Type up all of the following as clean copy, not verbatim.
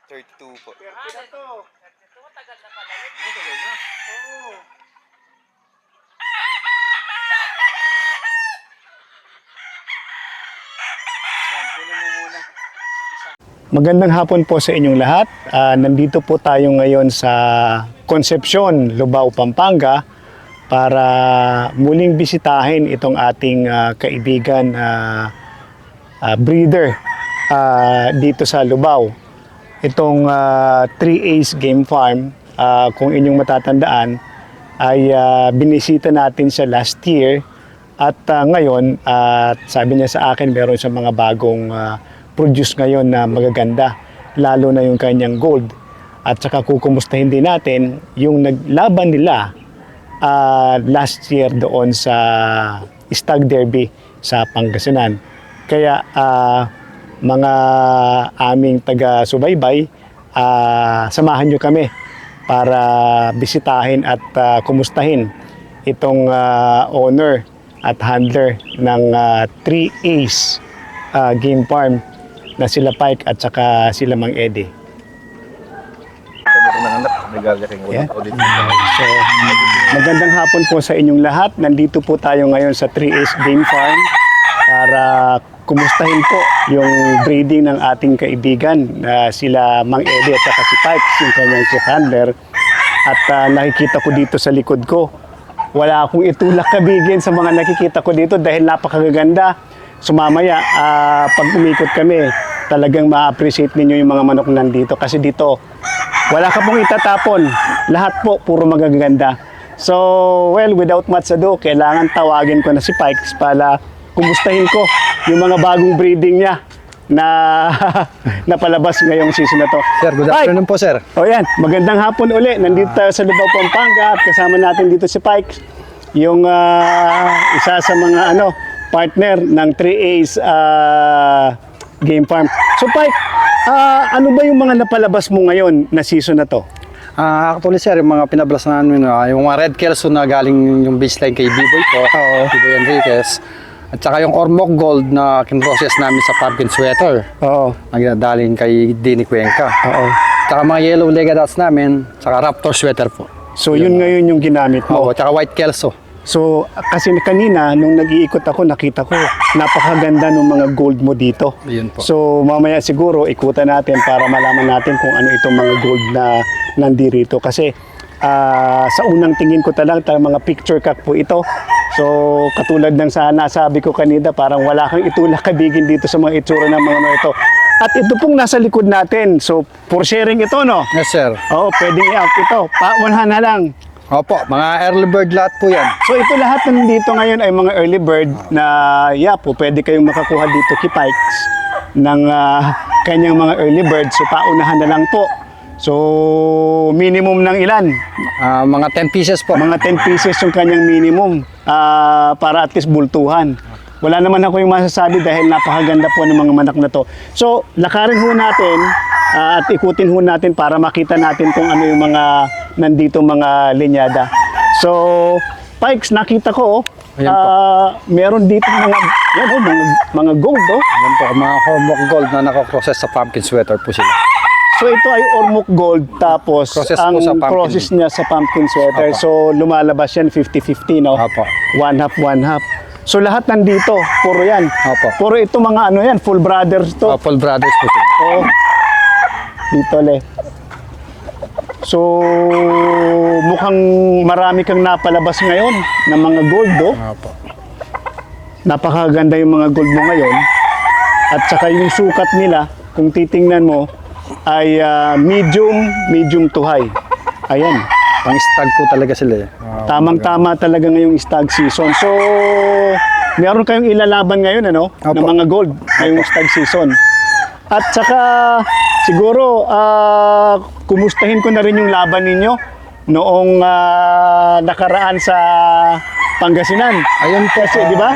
32 po. 30 na to. 32, tagal na pala yun. Tagal na. Oo. Magandang hapon po sa inyong lahat. Nandito po tayo ngayon sa Concepcion, Lubao, Pampanga para muling bisitahin itong ating kaibigan breeder dito sa Lubao. Itong 3A's Game Farm, kung inyong matatandaan, ay binisita natin siya last year at ngayon sabi niya sa akin meron siya mga bagong produce ngayon na magaganda, lalo na yung kanyang gold. At saka kukumustahin din natin yung naglaban nila last year doon sa Stag Derby sa Pangasinan. Kaya mga aming taga-subaybay, samahan nyo kami para bisitahin at kumustahin itong owner at handler ng 3A's Game Farm na sila Pike at saka sila Mang Eddie. Yeah. So, magandang hapon po sa inyong lahat. Nandito po tayo ngayon sa 3A's Game Farm para kumustahin po yung breeding ng ating kaibigan na sila Mang Eddie at saka si Pike, yung kanyang chief handler. At nakikita ko dito sa likod ko, wala akong itulak kabigin sa mga nakikita ko dito dahil napakaganda. So mamaya, pag umikot kami, talagang ma-appreciate ninyo yung mga manok nandito. Kasi dito, wala ka pong itatapon. Lahat po, puro magaganda. So, well, without much ado, kailangan tawagin ko na si Pikes para kumustahin ko yung mga bagong breeding niya na napalabas ngayong season na to. Sir, good afternoon po, sir. O yan, magandang hapon uli. Nandito tayo sa Lubao, Pampanga at kasama natin dito si Pikes, yung isa sa mga partner ng 3A's Game Farm. So Pike, ano ba yung mga napalabas mo ngayon na season na to? Actually, sir, yung mga pinablas namin, yung mga Red Kelso na galing yung baseline kay B-Boy po, B-Boy Enriquez, at saka yung Ormoc Gold na kinprocess namin sa pumpkin sweater. Oo. Nagdadaling kay Dini Cuenca. Oo. Tsaka mga Yellow Legadas namin, tsaka Raptor sweater po. So yun ngayon yung ginamit mo. Oo, tsaka White Kelso. So kasi kanina nung nag-iikot ako, nakita ko napakaganda ng mga gold mo dito. Yun po. So mamaya siguro ikutan natin para malaman natin kung ano itong mga gold na nandirito. Kasi sa unang tingin ko talaga mga picture cock po ito. So katulad ng nasabi ko kanina, parang wala kang itulak kabigin dito sa mga itsura ng mga ito. At ito pong nasa likod natin. So for sharing ito, no? Yes, sir. Oo, pwedeng i-up ito. Paunhan na lang. Opo, mga early bird lahat po yan. So ito lahat nandito ngayon ay mga early bird na po pwede kayong makakuha dito kay Pikes ng kanyang mga early bird. So paunahan na lang po. So minimum ng ilan? Mga 10 pieces po. Mga 10 pieces yung kanyang minimum para at least bultuhan. Wala naman ako yung masasabi dahil napakaganda po ng mga manak na to. So lakarin ho natin at ikutin ho natin para makita natin kung ano yung mga nandito mga linyada. So, Pikes, nakita ko, meron dito mga gold, Yan po, mga Ormoc Gold na nakaprocess sa pumpkin sweater po sila. So, ito ay Ormoc Gold, tapos Process ang po sa pumpkin. process niya sa pumpkin sweater. Apa. So, lumalabas yan 50-50, no? Apa. One half. So, lahat nandito, puro yan. Apa. Puro ito mga yan, full brothers to. Full brothers po sila. Oo. Dito le. So, mukhang marami kang napalabas ngayon ng mga gold, Opo. Napakaganda yung mga gold mo ngayon. At saka yung sukat nila, kung titingnan mo, ay medium to high. Ayan. Pang stag po talaga sila. Tamang-tama talaga ngayong stag season. So, meron kayong ilalaban ngayon, ng Opo. mga gold ngayong stag season. At saka, siguro, kumustahin ko na rin yung laban ninyo noong nakaraan sa Pangasinan. Ayun po. Kasi, di ba,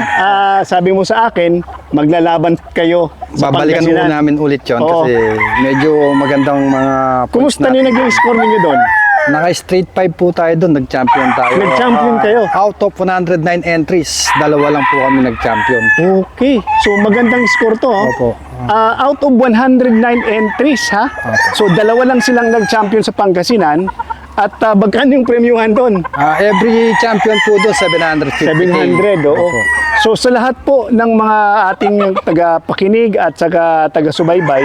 sabi mo sa akin, maglalaban kayo sa Babalikan po Pangasinan. namin ulit yun Oo. kasi medyo magandang mga points Kumusta natin. nyo naging score ninyo doon? Naka-straight 5 po tayo doon, nag-champion tayo. Nag-champion kayo? Out of 109 entries, dalawa lang po kami nag-champion. Okay. So magandang score to. Opo. out of 109 entries, ha? So, dalawa lang silang nag-champion sa Pangasinan. At magkano yung premiuhan doon? Every champion po doon, 750. 700, oo. So, sa lahat po ng mga ating taga-pakinig at saka taga-subaybay,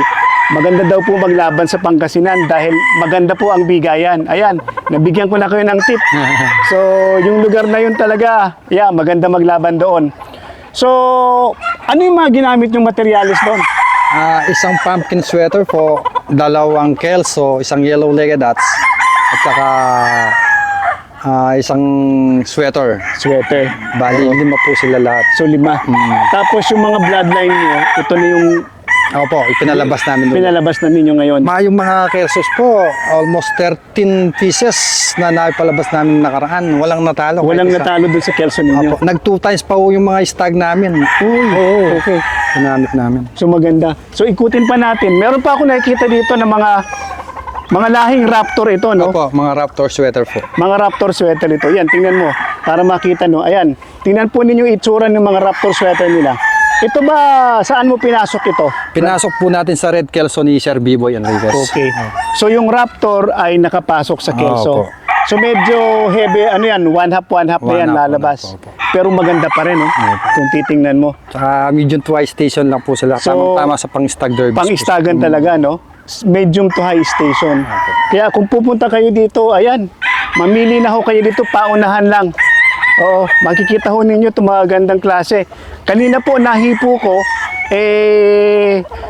maganda daw po maglaban sa Pangasinan dahil maganda po ang bigayan. Ayan, nabigyan ko na kayo ng tip. So, yung lugar na yun talaga, maganda maglaban doon. So, ano yung mga ginamit yung materialis doon? Isang pumpkin sweater po, dalawang kelso, isang yellow-legged hats, at saka isang sweater. Sweater. Bali, 5 po sila lahat. So, 5. Tapos yung mga bloodline nyo, ito na yung Opo, ipinalabas namin doon. pinalabas na ninyo ngayon. Yung mga kelsos po, almost 13 pieces na naipalabas namin nakaraan. Walang natalo. Walang kahit isa. natalo doon sa kelso ninyo. Opo, nag 2 times pa po yung mga stag namin. Oo, okay. Ginamit namin. So maganda. So ikutin pa natin. Meron pa ako nakikita dito ng mga lahing raptor ito, no? Opo, mga raptor sweater po. Mga raptor sweater ito. Yan, tingnan mo. Para makita, no? Ayan. Tingnan po ninyo itsura ng mga raptor sweater nila. Ito ba, saan mo pinasok ito? Pinasok po natin sa Red Kelso ni Sir B-Boy Enriquez. Okay. So yung raptor ay nakapasok sa kelso. Opo. So medyo heavy, ano yan, one half na yan One half, lalabas. opo. Pero maganda pa rin, no? Kung titingnan mo. Tsaka medium to high station lang po sila. So, Tamang-tama sa pang-stag derby. Pang-istagan talaga, no? Medium to high station. Kaya kung pupunta kayo dito, ayan, mamili na ho kayo dito, paunahan lang. Oo, makikita ho ninyo itong mga gandang klase. Kanina po, nahipo ko,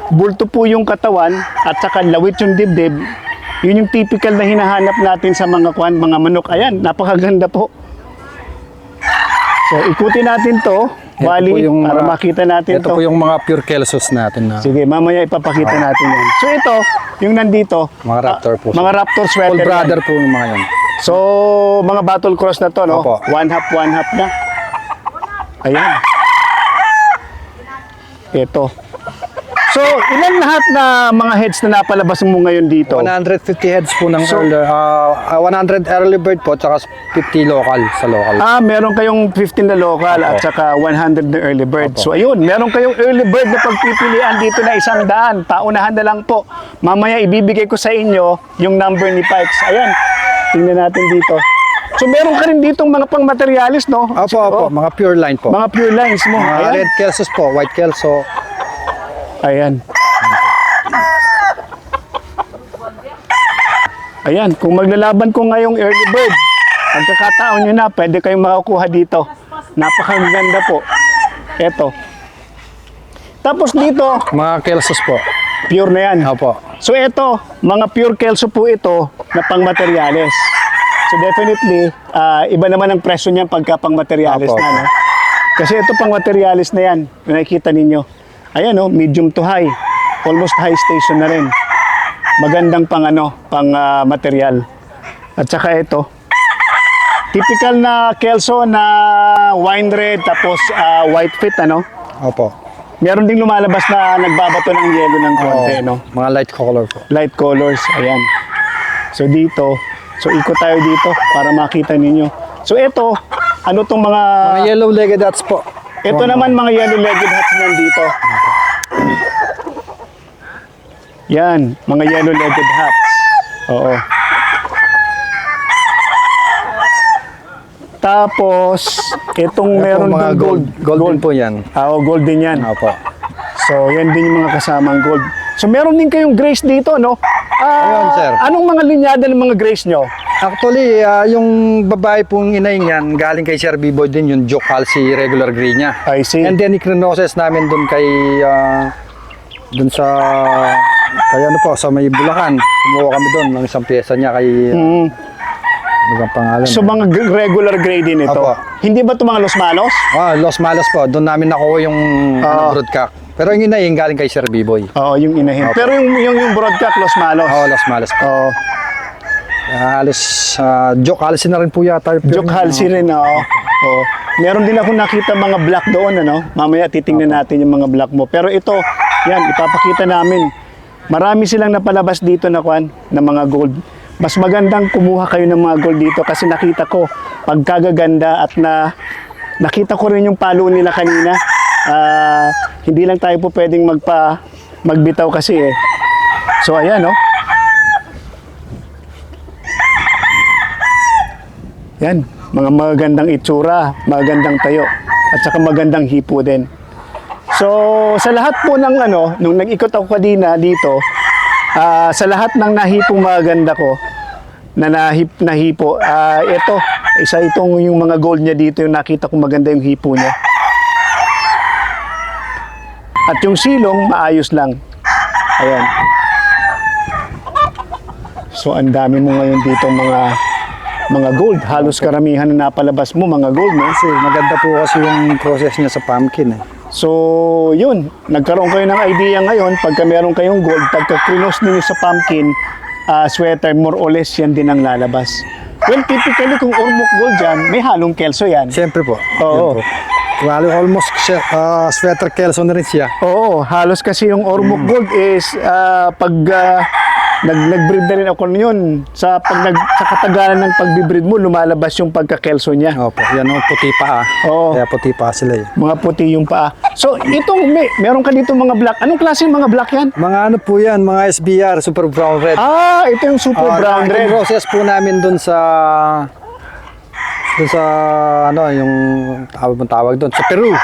bulto po yung katawan at saka lawit yung dibdib. Yun yung typical na hinahanap natin sa mga mga manok. Ayan, napakaganda po. So, ikutin natin to, Wally, para makita natin ito to. po yung mga pure Kelsos natin na Sige, mamaya ipapakita natin yan. So ito, yung nandito, mga raptor po. mga raptor All sweater. brother yan. po yung mga yan. So, mga battle cross na to, no? Opo. One half na. Ayan. Ito. So, ilan lahat na mga heads na napalabas mo ngayon dito? 150 heads po ng So, 100 early bird po, tsaka 50 local sa local. Meron kayong 15 na local at saka 100 na early bird. So ayun, meron kayong early bird na pagpipilian dito na 100. Paunahan na lang po. Mamaya ibibigay ko sa inyo yung number ni Pikes. Ayan, tingnan natin dito. So meron ka rin ditong mga pang-materialis, no? Opo, mga pure line po. Mga pure lines mo. Mga Ayan. red Kelsos po, white Kelso. Ayan. Ayan, kung maglalaban ko ngayong early bird, pagkakataon nyo na, pwede kayong makakuha dito. Napakaganda po. Eto. Tapos dito, Mga Kelsos po. pure na yan. Opo. So eto, mga pure kelso po ito na pang materials. So definitely, iba naman ang presyo niyan pagka pang materials Opo, na. opo. No? Kasi ito pang materials na yan, nakikita ninyo. Ayan, no, medium to high. Almost high station na rin. Magandang pang material. At saka ito, typical na kelso na wine red tapos white fit, ano? Opo. Meron ding lumalabas na nagbabato ng yellow ng konti, no? Mga light color po. Light colors, ayan. So dito, so ikot tayo dito para makita ninyo. So ito, ano tong mga... Mga yellow-legged hats po. Ito naman mga yellow-legged hats nandito. Yan, mga yellow-legged hats. Oo. Tapos, itong meron mga ding gold. Golden po yan. Gold din yan. Opo. So, yan din yung mga kasamang gold. So, meron din kayong grace dito, no? Ayun, sir. Anong mga linyada ng mga grace nyo? Actually, yung babae pong inay niyan, galing kay Sir B-Boy din, yung Joke Halsey regular gray niya. I see. And then, ikinoses namin dun kay, dun sa, kaya ano po, sa may Bulacan. Kumuha kami dun ng isang pyesa niya kay, ano bang pangalan? So, mga regular grade din ito. Opo. Hindi ba ito mga Los Malos? Los Malos po, doon namin nakuha yung broodcock. Pero yung inay, yung galing kay Sir B-Boy. Oo, yung inahin. Opo. Pero yung broadcast, Los Malos. Los Malos po. Oo. Halos, Joke Halsey na rin po yata. Joke Halsey rin, oo. Oo. Meron din ako nakita mga black doon, ano? Mamaya titingnan natin yung mga black mo. Pero ito, yan, ipapakita namin. Marami silang napalabas dito na na mga gold. Mas magandang kumuha kayo ng mga gold dito kasi nakita ko pagkagaganda at nakita ko rin yung palo nila kanina. Hindi lang tayo po pwedeng magbitaw kasi eh. So ayan oh. Yan, mga magandang itsura, magandang tayo, at saka magandang hipo din. So sa lahat po ng ano, nung nag-ikot ako kanina dito, sa lahat ng nahipong maganda ko, na nahipo, ito, isa itong yung mga gold niya dito, yung nakita ko maganda yung hipo niya. At yung silong, maayos lang. Ayan. So, ang dami mo ngayon dito mga gold. Halos karamihan na napalabas mo, mga gold, no? Kasi maganda po kasi yung process niya sa pumpkin eh. So, yun. Nagkaroon kayo ng idea ngayon, pagka meron kayong gold, pagka krinos ninyo sa pumpkin, sweater, more or less, yan din ang lalabas. Well, typically, kung ormok gold dyan, may halong kelso yan. Siyempre po. Oo. Yan po. Well, almost sweater kelso na rin siya. Oo, halos kasi yung ormok gold is pag nag-breed na rin ako yun sa katagalan ng pag-breed mo, lumalabas yung pagka-kelso niya. Opo, yan ang puti pa Oo. Kaya puti pa sila eh. Mga puti yung paa. So, itong meron ka dito mga black. Anong klase yung mga black yan? Mga ano po yan, mga SBR, super brown red. Ito yung super brown red. Process po namin dun sa ano, yung tawag doon, sa Peru.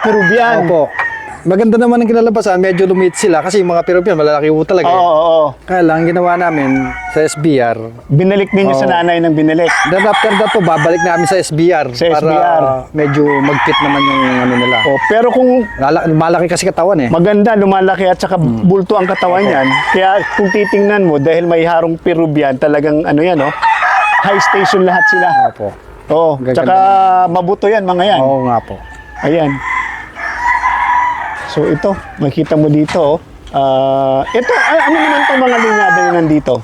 Peruvian. Opo. Maganda naman ang kinalabasan, medyo lumit sila kasi yung mga Peruvian, malalaki po talaga. Oo. Kaya lang, ginawa namin sa SBR. Binalik ninyo sa nanay ng binalik. Then after that po, babalik namin sa SBR. Sa para SBR. medyo mag-fit naman yung ano nila. Pero kung Malaki kasi katawan eh. maganda, lumalaki at saka bulto ang katawan yan, kaya kung titingnan mo, dahil may harong Peruvian, talagang ano yan, oh, high station lahat sila. Opo. Oo, Gaganda tsaka mabuto yan, mga yan. Oo nga po. Ayan. So ito, makita mo dito, ito, ano naman itong mga linyada na nandito?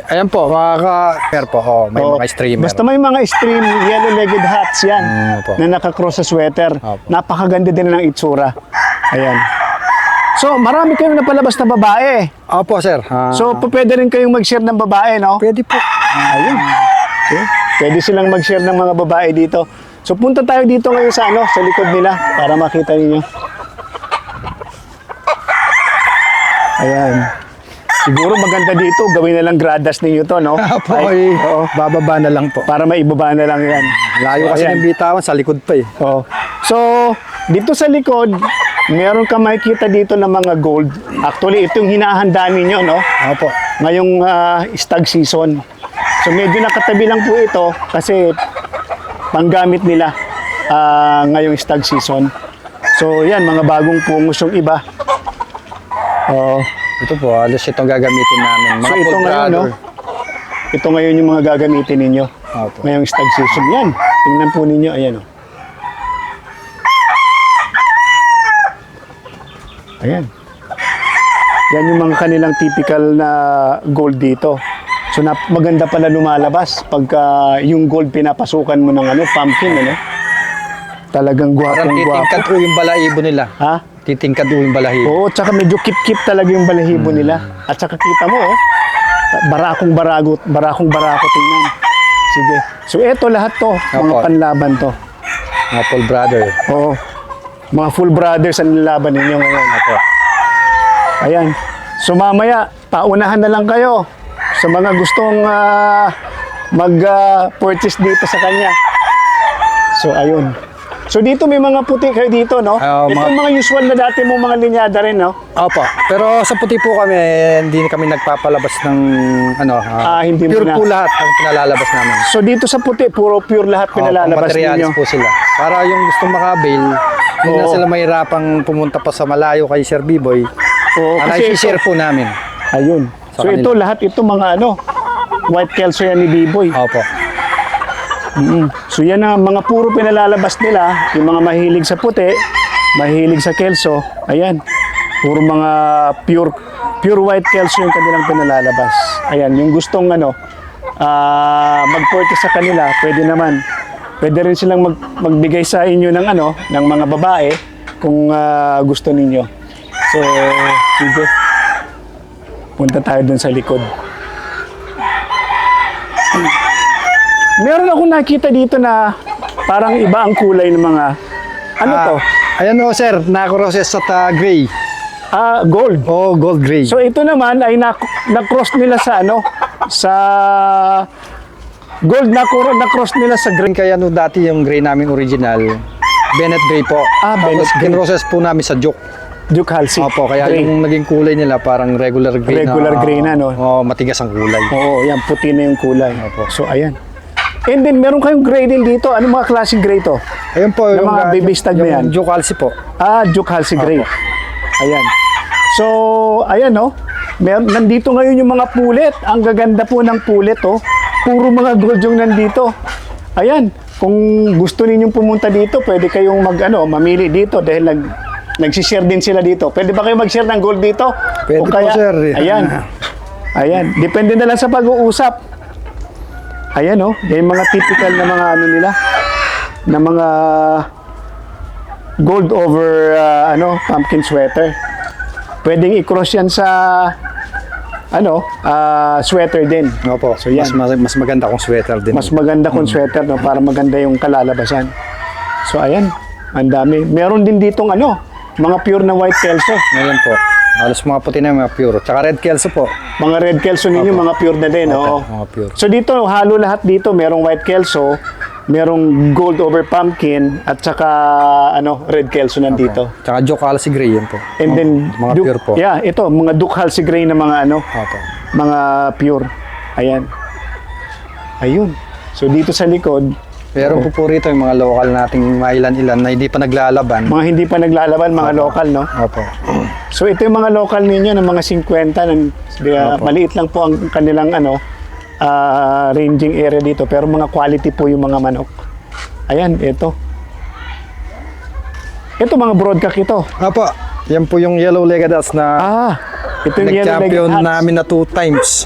Ayan po, mga po. May mga streamer. Basta may mga stream, yellow-legged hats yan, Opo. na nakakross sa sweater. Opo. Napakaganda din ng itsura. Ayan. So, marami kayong napalabas na babae. Opo, sir. So, pwede rin kayong mag-share ng babae, no? pwede po. Ayun. Okay. Pwede silang mag-share ng mga babae dito. So, punta tayo dito ngayon sa sa likod nila para makita niyo. Ayan. Siguro maganda dito, gawin na lang gradas ninyo to, no? Opo, Oo. bababa na lang po. Para maibaba na lang yan. Layo kasi ayan. ng bitawan, sa likod pa eh. Oo. So, dito sa likod, meron ka makikita dito ng mga gold. Actually, ito yung hinahanda ninyo, no? Opo. Ngayong stag season. So, medyo nakatabi lang po ito kasi panggamit nila ngayong stag season. So, yan, mga bagong pungos yung iba. Ito po, alas itong gagamitin namin. Mga So, ito full ngayon, no? brother. Ito ngayon yung mga gagamitin ninyo. Opo. Ngayong stag season. Yan. Tingnan po ninyo. Ayan, oh. Ayan. Yan yung mga kanilang typical na gold dito. So, maganda pala lumalabas pagka yung gold pinapasukan mo ng pumpkin, Talagang Parang gwapong-gwapo. titingkad po yung balahibo nila. Ha? Titingkad po yung balahibo. Oo, tsaka medyo kip-kip talaga yung balahibo nila. At tsaka kita mo, barakong-barako tingnan. Sige. So, eto lahat to, mga Opo. panlaban to. Mga full brother. Oo. Mga full brothers ang nilaban ninyo ngayon. Opo. Ayan. So, mamaya, paunahan na lang kayo sa mga gustong mag-purchase dito sa kanya. So, ayun. So, dito may mga puti kayo dito, no? Ito mga usual na dati mong mga linyada rin, no? Opo. Pero sa puti po kami, hindi kami nagpapalabas ng Hindi mo pure na. po lahat ang pinalalabas namin. So, dito sa puti, puro pure lahat pinalalabas materialis ninyo. po sila. Para yung gustong makabail, hindi na Oo. sila mahirapang pumunta pa sa malayo kay Sir B-Boy. Oo, kasi share po namin. ayun. Sa So, kanila. ito lahat, ito mga white kelso yan ni B-Boy. Opo. So yan ang mga puro pinalalabas nila, yung mga mahilig sa puti, mahilig sa kelso, ayan. Puro mga pure white kelso yung kanilang pinalalabas. Ayan, yung gustong mag-purchase sa kanila, pwede naman. Pwede rin silang magbigay sa inyo ng ng mga babae kung gusto ninyo. So, sige. Punta tayo dun sa likod. Meron akong nakita dito na parang iba ang kulay ng mga to? Ayan o sir, nakuroses at gray. Gold. Oh, gold gray. So ito naman ay na-cross nila sa ano, sa gold na-cross nila sa green. Kaya no dati yung gray namin original, Bennett gray po. Bennett gray. Kinroses po namin sa Duke. Duke Halsey. Opo, kaya Gray. yung naging kulay nila parang regular gray Regular gray na, no? Oh, matigas ang kulay. Oo, yan, puti na yung kulay. Opo. So ayan. And then meron kayong gray din dito. Ano mga klaseng gray to? Ayun po, Yung mga baby stag na yan. Yung Duke Halsey po. Duke Halsey gray. Opo. Ayan. So, ayan, no? Nandito ngayon yung mga pulet. Ang gaganda po ng pulet, oh. Puro mga gold yung nandito. Ayan. Kung gusto ninyong pumunta dito, pwede kayong mamili dito dahil nagsishare din sila dito. Pwede ba kayo mag-share ng gold dito? Pwede po, sir. Ayan. Ayan. Depende na lang sa pag-uusap. Ayan, oh. Yung mga typical na mga nila, na mga gold over pumpkin sweater. Pwedeng i-cross yan sa sweater din. Opo, So, yan. mas maganda kung sweater din. Mas maganda kung sweater, no, para maganda yung kalalabasan. So ayan, ang dami. Meron din ditong mga pure na white kelso. Ngayon po. Halos mga puti na mga pure. Tsaka red kelso po. Mga red kelso ninyo, mga pure na din. Oo. Mga pure. So dito, halo lahat dito. Merong white kelso, merong gold over pumpkin, at saka red kelso nandito. Tsaka Duke Halsey gray yun po. And then, mga pure po. Yeah, ito, mga Duke Halsey gray na mga Opo. mga pure. Ayan. Ayun. So dito sa likod, Pero po rito yung mga local nating mailan-ilan na hindi pa naglalaban. mga hindi pa naglalaban, mga local, no? Opo. So ito yung mga local ninyo ng mga 50, maliit lang po ang kanilang ranging area dito, pero mga quality po yung mga manok. Ayan, ito. Ito mga broadcock ito. Opo. Yan po yung yellow legadas na Ito yung yellow nag-champion legged hats. namin na 2 times.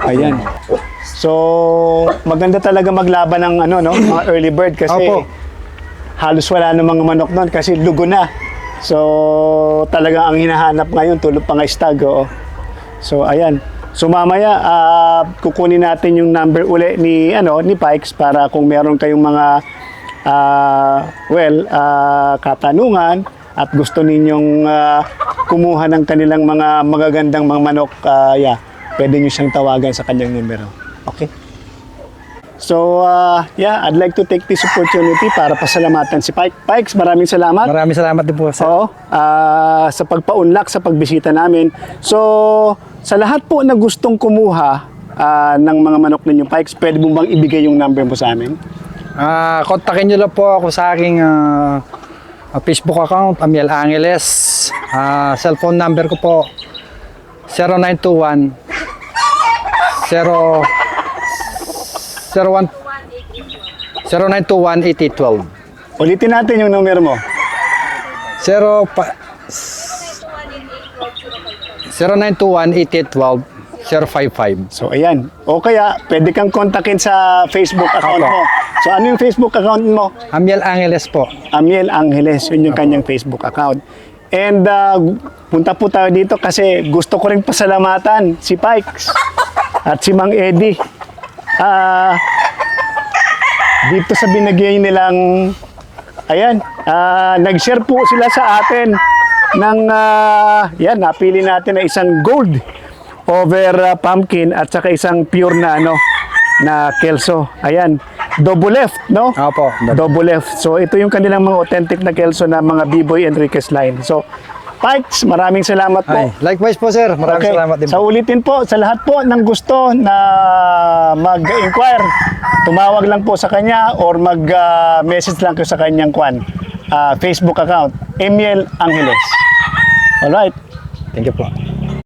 Ayan. So, maganda talaga maglaban ng mga early bird kasi Opo. halos wala na mga manok doon kasi lugo na. So, talagang ang hinahanap ngayon tulog pa nga stag. Oo. So, ayan. So, mamaya kukunin natin yung number uli ni Pikes para kung meron kayong mga katanungan at gusto ninyong kumuha ng kanilang mga magagandang mga manok, pwede nyo siyang tawagan sa kanyang numero. Okay? So, I'd like to take this opportunity para pasalamatan si Pikes. Maraming salamat. Maraming salamat din po, sir. Oo, sa pagpaunlak sa pagbisita namin. So, sa lahat po na gustong kumuha ng mga manok ninyo, Pikes, pwede mo bang ibigay yung number mo sa amin? Kontakin nyo lang po ako sa aking Facebook account, Amiel Angeles. Cellphone number ko po, 0921 0921-8812. Ulitin natin yung numero mo. 0921-8812-055. So, ayan. O kaya, pwede kang kontakin sa Facebook account Opo. mo. So, ano yung Facebook account mo? Amiel Angeles po. Amiel Angeles, yun yung kanyang Facebook account. And punta po tayo dito kasi gusto ko rin pasalamatan si Pikes at si Mang Eddie. Dito sa binigay nilang, nag-share po sila sa atin ng, napili natin na isang gold over pumpkin at saka isang pure na na kelso. Ayan, double left, no? Opo. Double left. So ito yung kanilang mga authentic na kelso na mga B-Boy Enriquez line. So Pikes, maraming salamat po. Ay, likewise po, sir. Maraming salamat din Sa po. ulitin po, sa lahat po ng gusto na mag-inquire, tumawag lang po sa kanya or mag-message lang kayo sa kanyang Facebook account, Amiel Angeles. Alright. Thank you po.